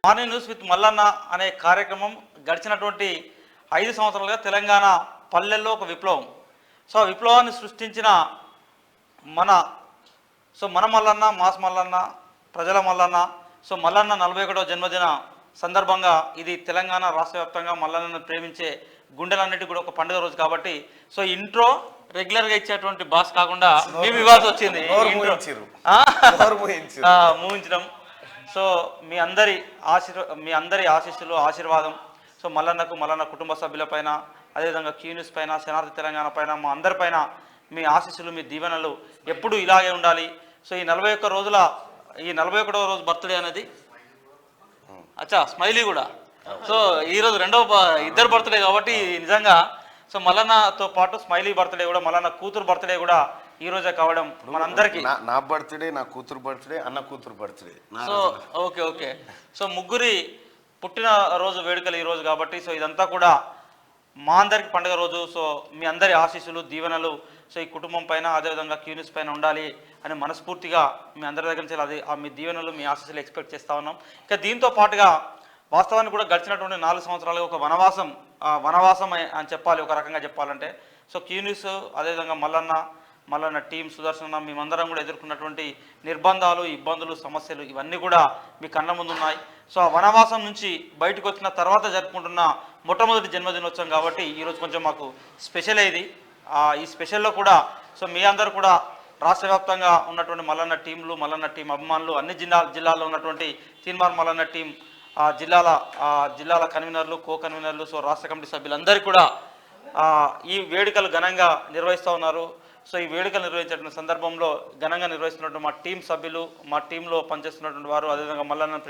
Morning news with Mallanna అనే కార్యక్రమం గడిచినటువంటి 5 సంవత్సరాలుగా తెలంగాణ పల్లెల్లో ఒక విప్లవం. సో ఆ విప్లవాన్ని సృష్టించిన మన మల్లన్న, మాస్ మల్లన్న, ప్రజల మల్లన్న. సో మల్లన్న 41వ జన్మదిన సందర్భంగా ఇది తెలంగాణ రాష్ట్ర వ్యాప్తంగా మల్లన్నను ప్రేమించే గుండెలన్నిటికీ కూడా ఒక పండుగ రోజు కాబట్టి సో ఇంట్రో రెగ్యులర్గా ఇచ్చేటువంటి బాస్ కాకుండా మేము ఇవ్వాల్సి వచ్చింది ముగించడం. సో మీ అందరి ఆశీస్సులు, ఆశీర్వాదం సో మల్లన్న కుటుంబ సభ్యులపైన, అదేవిధంగా క్యూన్యూస్ పైన, శనార్థి తెలంగాణ పైన, మా అందరిపైన మీ ఆశీస్సులు, మీ దీవెనలు ఎప్పుడు ఇలాగే ఉండాలి. సో ఈ 41వ రోజు బర్త్డే అనేది స్మైలీ కూడా. సో ఈరోజు ఇద్దరు బర్త్డే కాబట్టి నిజంగా సో మల్లన్నతో పాటు స్మైలీ బర్త్డే కూడా, మల్లన్న కూతురు బర్త్డే కూడా ఈ రోజే కావడం మనందరికి. నా బర్త్డే, నా కూతురు బర్త్డే, అన్న కూతురు బర్త్డే. సో ఓకే సో ముగ్గురి పుట్టిన రోజు వేడుకలు ఈ రోజు కాబట్టి సో ఇదంతా కూడా మా అందరికి పండుగ రోజు. సో మీ అందరి ఆశీస్సులు, దీవెనలు సో ఈ కుటుంబం పైన, అదేవిధంగా క్యూన్యూస్ పైన ఉండాలి అని మనస్ఫూర్తిగా మీ అందరి దగ్గర నుంచి అది మీ దీవెనలు, మీ ఆశీస్సులు ఎక్స్పెక్ట్ చేస్తూ ఉన్నాం. ఇక దీంతో పాటుగా వాస్తవానికి కూడా గడిచినటువంటి 4 సంవత్సరాలుగా ఒక వనవాసం అని చెప్పాలి, ఒక రకంగా చెప్పాలంటే. సో క్యూన్యూస్, అదేవిధంగా మల్లన్న టీం, సుదర్శన, మేమందరం కూడా ఎదుర్కొన్నటువంటి నిర్బంధాలు, ఇబ్బందులు, సమస్యలు ఇవన్నీ కూడా మీ కళ్ళ ముందు ఉన్నాయి. సో ఆ వనవాసం నుంచి బయటకు వచ్చిన తర్వాత జరుపుకుంటున్న మొట్టమొదటి జన్మదినోత్సవం కాబట్టి ఈరోజు కొంచెం మాకు స్పెషల్ అయ్యింది. ఈ స్పెషల్లో కూడా సో మీ అందరూ కూడా రాష్ట్ర వ్యాప్తంగా ఉన్నటువంటి మల్లన్న టీంలు, మల్లన్న టీం అభిమానులు, అన్ని జిల్లాల్లో ఉన్నటువంటి తీన్మార్ మల్లన్న టీం జిల్లాల కన్వీనర్లు, కో కన్వీనర్లు, సో రాష్ట్ర కమిటీ సభ్యులందరికీ కూడా ఈ వేడుకలు ఘనంగా నిర్వహిస్తూ ఉన్నారు. సో ఈ వేడుకలు నిర్వహించేటువంటి సందర్భంలో ఘనంగా నిర్వహిస్తున్నటువంటి మా టీం సభ్యులు, మా టీంలో పనిచేస్తున్నటువంటి వారు, అదేవిధంగా మల్లన్నను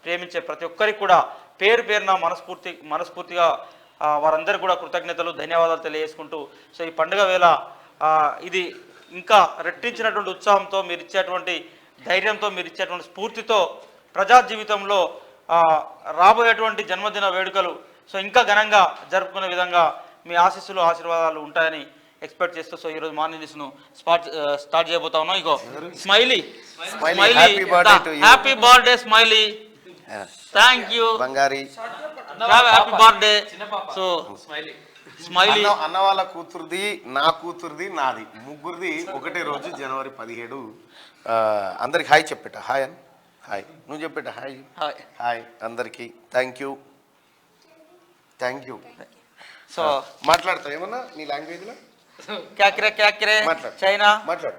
ప్రేమించే ప్రతి ఒక్కరికి కూడా పేరున మనస్ఫూర్తిగా వారందరికీ కూడా కృతజ్ఞతలు, ధన్యవాదాలు తెలియజేసుకుంటూ సో ఈ పండుగ వేళ ఇది ఇంకా రెట్టించినటువంటి ఉత్సాహంతో, మీరు ఇచ్చేటువంటి ధైర్యంతో, మీరు ఇచ్చేటువంటి స్ఫూర్తితో ప్రజా జీవితంలో రాబోయేటువంటి జన్మదిన వేడుకలు సో ఇంకా ఘనంగా జరుపుకునే విధంగా మీ ఆశీస్సులు, ఆశీర్వాదాలు ఉంటాయని ఎక్స్పెక్ట్ చేస్తూ సో ఈరోజు మార్నింగ్ న్యూస్ను స్టార్ట్ చేయబోతా ఉన్నాం. ఇగో Smiley, happy birthday Smiley, thank you బంగారి, హ్యాపీ బర్త్డే. సో స్మైలీ అన్న వాళ్ళ కూతురుది, నా కూతురుది, నాది, ముగ్గురిది ఒకటే రోజు, జనవరి 17. అందరికి హాయ్ చెప్పేట. హాయ్ అని హాయ్, నువ్వు చెప్పేట హాయ్. హాయ్ అందరికి, థ్యాంక్ యూ. సో మాట్లాడతావు ఏమన్నా నీ లాంగ్వేజ్లో? చైనా మాట్లాడు.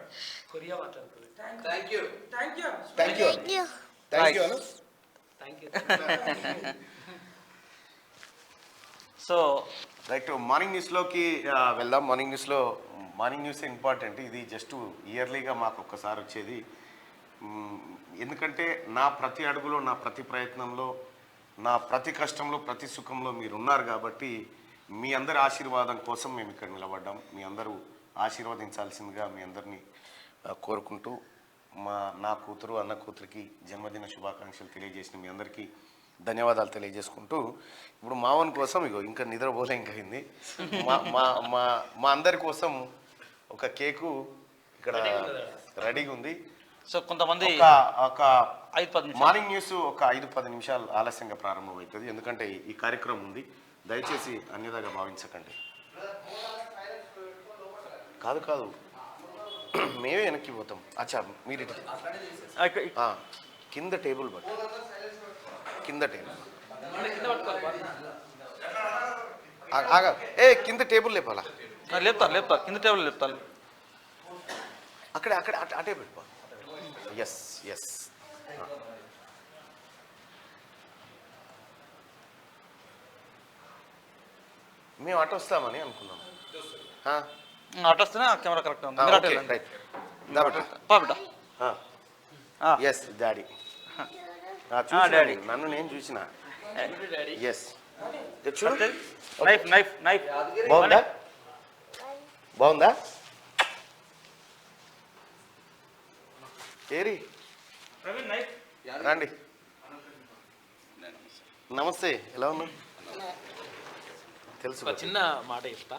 సో రైట్, మార్నింగ్ న్యూస్లోకి వెళ్దాం. Morning news important. ఇది జస్ట్ ఇయర్లీగా మాకు ఒక్కసారి వచ్చేది. ఎందుకంటే నా ప్రతి అడుగులో, నా ప్రతి ప్రయత్నంలో, నా ప్రతి కష్టంలో, ప్రతి సుఖంలో మీరు ఉన్నారు కాబట్టి మీ అందరి ఆశీర్వాదం కోసం మేము ఇక్కడ నిలబడ్డాం. మీ అందరూ ఆశీర్వదించాల్సిందిగా మీ అందరినీ కోరుకుంటూ, నా కూతురు, అన్న కూతురికి జన్మదిన శుభాకాంక్షలు తెలియజేసిన మీ అందరికీ ధన్యవాదాలు తెలియజేసుకుంటూ, ఇప్పుడు మావన్ కోసం ఇగో ఇంకా నిద్రపోలే ఇంకా అయింది. మా అందరి కోసం ఒక కేకు ఇక్కడ రెడీగా ఉంది. సో కొంతమంది ఒక మార్నింగ్ న్యూస్ ఒక 5-10 నిమిషాలు ఆలస్యంగా ప్రారంభమవుతుంది, ఎందుకంటే ఈ కార్యక్రమం ఉంది. దయచేసి అన్యదాగా భావించకండి. కాదు మేమే వెనక్కి పోతాం. అచ్చా మీరు కింద టేబుల్ బట్ కింద టేబుల్ కింద టేబుల్ లేపాలా? లేపుతా కింద టేబుల్ లేపుతా. అక్కడ అటే పెట్టుకో. ఎస్ మేము అటు వస్తామని అనుకున్నాం. అటు వస్తేనే కెమెరా కరెక్ట్ ఉంది. ఎస్ డాడీ, నన్ను నేను చూసిన. ఎస్ బాగుందా? ఏరి రండి. నమస్తే, ఎలా ఉన్నా? తెలుసు, చిన్న మాట చెప్తా.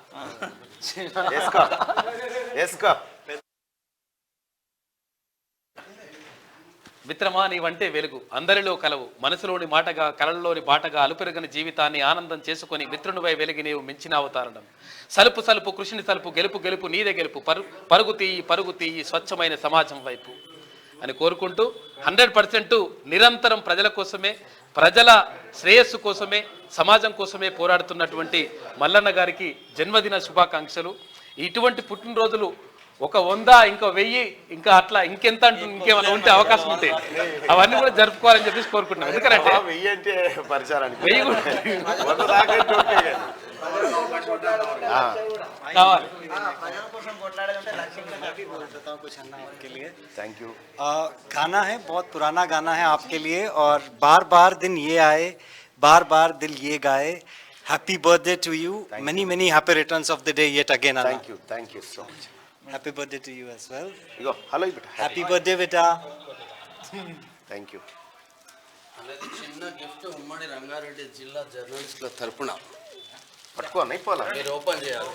మిత్రమా నీవంటే వెలుగు అందరిలో కలవు మనసులోని మాటగా కలలోని బాటగా అలుపెరగని జీవితాన్ని ఆనందం చేసుకొని మిత్రునివై వెలిగి నీవు మించిన అవతారణం సలుపు సలుపు కృషిని సలుపు గెలుపు గెలుపు నీదే గెలుపు పరుగు తీయి స్వచ్ఛమైన సమాజం వైపు అని కోరుకుంటూ 100% నిరంతరం ప్రజల కోసమే ప్రజల శ్రేయస్సు కోసమే సమాజం కోసమే పోరాడుతున్నటువంటి మల్లన్న గారికి జన్మదిన శుభాకాంక్షలు. ఇటువంటి పుట్టినరోజులు ఒక 100 ఇంకా 1000 ఇంకా అట్లా ఇంకెంత ఇంకేమైనా ఉంటే అవకాశం ఉంటే అవన్నీ కూడా జరుపుకోవాలని చెప్పేసి కోరుకుంటున్నాం. ఎందుకంటే 1000 అంటే పరిచయానికి 1000 కూడా కావాలి. Thank you. गाना है बहुत पुराना गाना है आपके लिए और बार बार दिन ये आए बार बार दिल ये गाए happy birthday to you many many happy returns of the day yet again Anna. Thank you so much. Happy birthday to you as well. Ego hello beta. Happy birthday beta. Thank you. అలాగే చిన్న gift ఉమ్మడి రంగారెడ్డి జిల్లా జర్నలిస్టుల తరపున పట్టుకో అన్నయ్య పోలా. మీరు ఓపెన్ చేయాలి.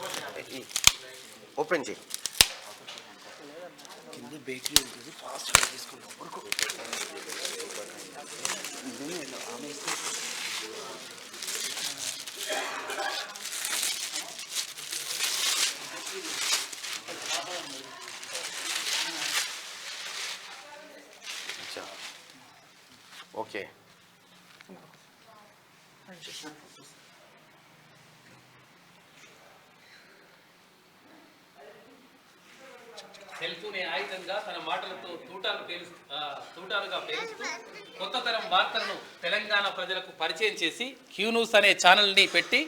ఓపెన్ చేయి. కింద బేకరీ ఉంటుంది ఫాస్ట్గా తీసుకుంటాం. ఓకే. సెల్ ఫోన్ ఆయుధంగా తన మాటలతో తూటాలుగా పేలుస్తూ కొత్త తరం వార్తలను తెలంగాణ ప్రజలకు పరిచయం చేసి క్యూ న్యూస్ అనే ఛానల్ని పెట్టి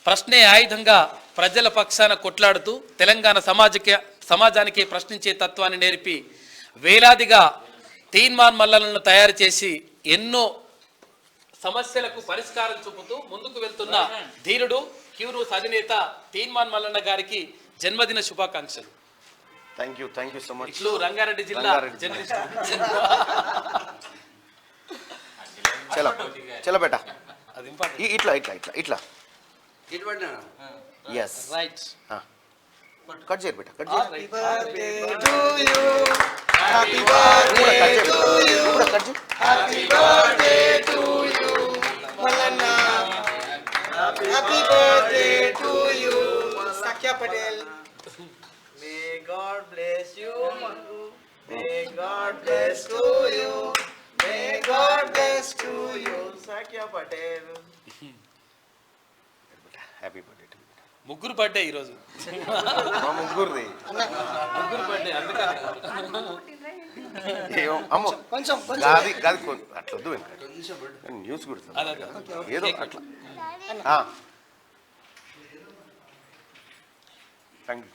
ప్రశ్నే ఆయుధంగా ప్రజల పక్షాన కొట్లాడుతూ తెలంగాణ సమాజానికి ప్రశ్నించే తత్వాన్ని నేర్పి వేలాదిగా తీన్మాన్ మల్లలను తయారు చేసి ఎన్నో సమస్యలకు పరిష్కారం చూపుతూ ముందుకు వెళ్తున్న ధీరుడు క్యూ న్యూస్ అధినేత తీన్మాన్ మల్లన్న గారికి జన్మదిన శుభాకాంక్షలు. Thank you so much. ఇట్లు రంగారెడ్డి జిల్లా జర్నలిస్ట్. చలో చలో బేటా. అది ఇంపార్టెంట్. ఇట్లా ఇట్లా ఇట్లా ఇట్లా ఇటు పడినా ఎస్ రైట్. కట్ చేయి బేటా. కట్ చేయి. Happy birthday to you. Happy birthday to you. Happy birthday to you. Malana. Happy birthday to you. Sakya Patel. May God bless you, Maggu. May God bless to you. May God bless to you, Sakya Patel. Happy birthday to ముగ్గురు birthday ఈరోజు. మా ముగ్గురిది. ముగ్గురు birthday అందుకని అమ్మో కొంచెం కాదు కాదు అట్లా వద్దు వెనక కొంచెం న్యూస్ కూడా అదే. ఏదో అట్లా. Thank you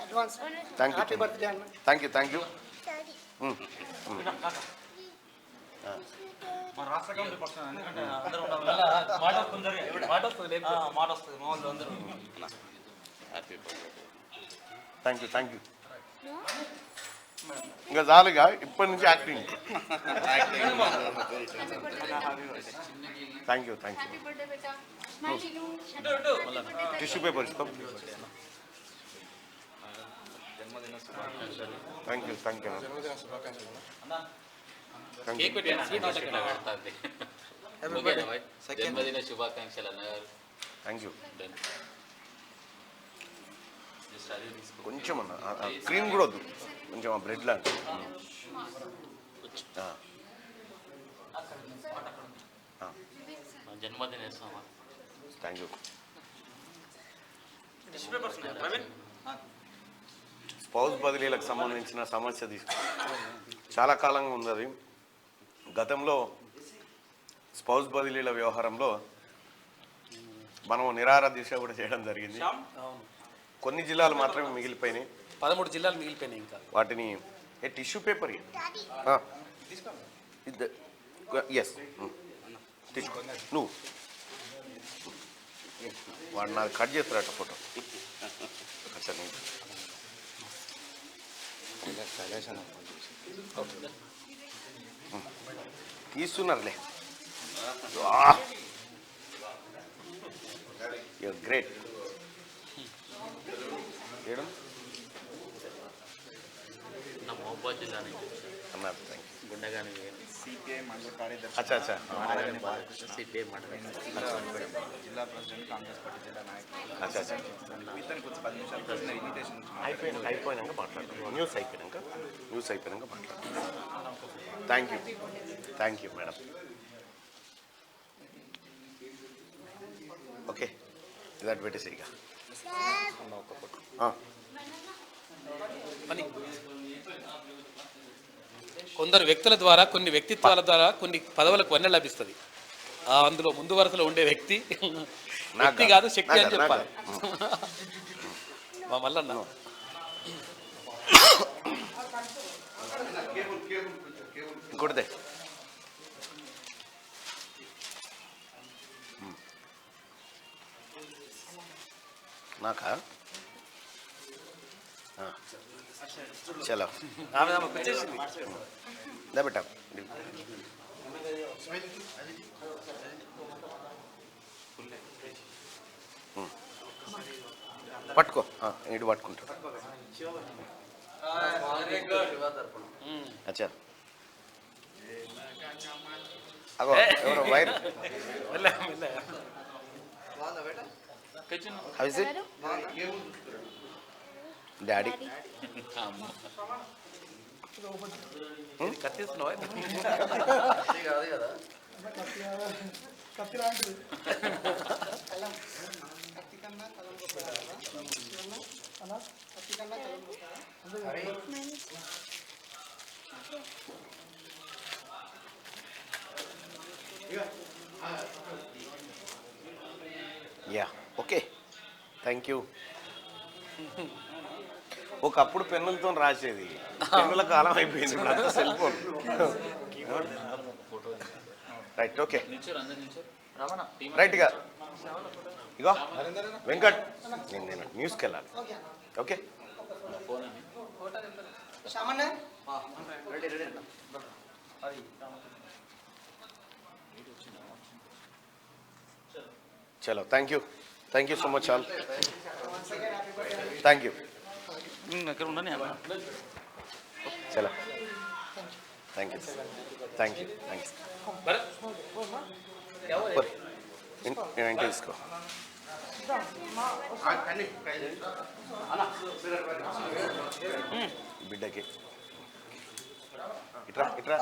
advance thank you happy birthday అన్న. Thank you. మన రాష్ట్ర కమిటీ పక్షాన ఎందుకంటే అందరూ ఉండాలి. మాట వస్తుంది మాట వస్తుంది మాట వస్తుంది మా వాళ్ళు అందరూ. థ్యాంక్ యూ ఇంకా చాలుగా ఇప్పటి నుంచి acting. Thank you tissue paper ఇస్తాం. థ్యాంక్ యూ కేక్ పెట్టండి. స్వీట్ జన్మదిన శుభాకాంక్షలు అన్నగారు. Thank you. కొంచెం అన్న క్రీమ్ కూడా వద్దు, కొంచెం ఆ బ్రెడ్ లాంటి. జన్మదిన థ్యాంక్ యూ. స్పౌస్ బదిలీలకు సంబంధించిన సమస్య తీసుకు చాలా కాలంగా ఉంది. అది గతంలో స్పౌస్ బదిలీల వ్యవహారంలో మనం నిరాహార దీక్ష కూడా చేయడం జరిగింది. కొన్ని జిల్లాలు మాత్రమే మిగిలిపోయినాయి. 13 జిల్లాలు మిగిలిపోయినాయి. ఇంకా వాటిని టిష్యూ పేపర్ ఎస్ నువ్వు వాడు నాకు కట్ చేస్తారట ఫోటో. తీస్తున్నారులే. గ్రేట్. నా మహబూబాద్ జిల్లా నుంచి అన్నారు. Thank you. గుండగాని సిపిఐ మండల కార్యదర్శి అచ్చా అచ్చా సిపిఐ మండలం జిల్లా ప్రెసిడెంట్ కాంగ్రెస్ పార్టీ జిల్లా నాయకులు అచ్చా అచ్చా ఇతను కొంచెం 10 నిమిషాలు ప్రశ్న ఇన్విటేషన్ అయిపోయినాక మాట్లాడతాం న్యూస్ అయిపోయినాక మాట్లాడతాం థ్యాంక్ యూ మేడం ఓకే ఇది అటు పెట్టేసి ఇక అని కొందరు వ్యక్తుల ద్వారా కొన్ని వ్యక్తిత్వాల ద్వారా కొన్ని పదవులకు వన్నె లభిస్తుంది. అందులో ముందు వరుసలో ఉండే వ్యక్తి కాదు శక్తి అని చెప్పాలి. మా మల్లన్న ఇంకోటిదే నాకా చలో వచ్చేసింది. బెట్టా పట్టుకో ఇటు పట్టుకుంటా అచ్చా అగో ఎవరో wire how is it daddy కత్తిస్తున్నావా? కాదు కదా యా ఓకే థ్యాంక్ యూ. ఒకప్పుడు పెన్నులతో రాసేది, పెన్నుల కాలం అయిపోయింది, ఇప్పుడు అంతా సెల్ ఫోన్. రైట్ ఓకే రైట్గా ఇగో వెంకట్ నేను న్యూస్కి వెళ్ళాలి. ఓకే చలో thank you so much all. Thank you ఎక్కడ ఉండని చలో థ్యాంక్ యూ ఇంటి తీసుకో. బిడ్డకి ఇట్రా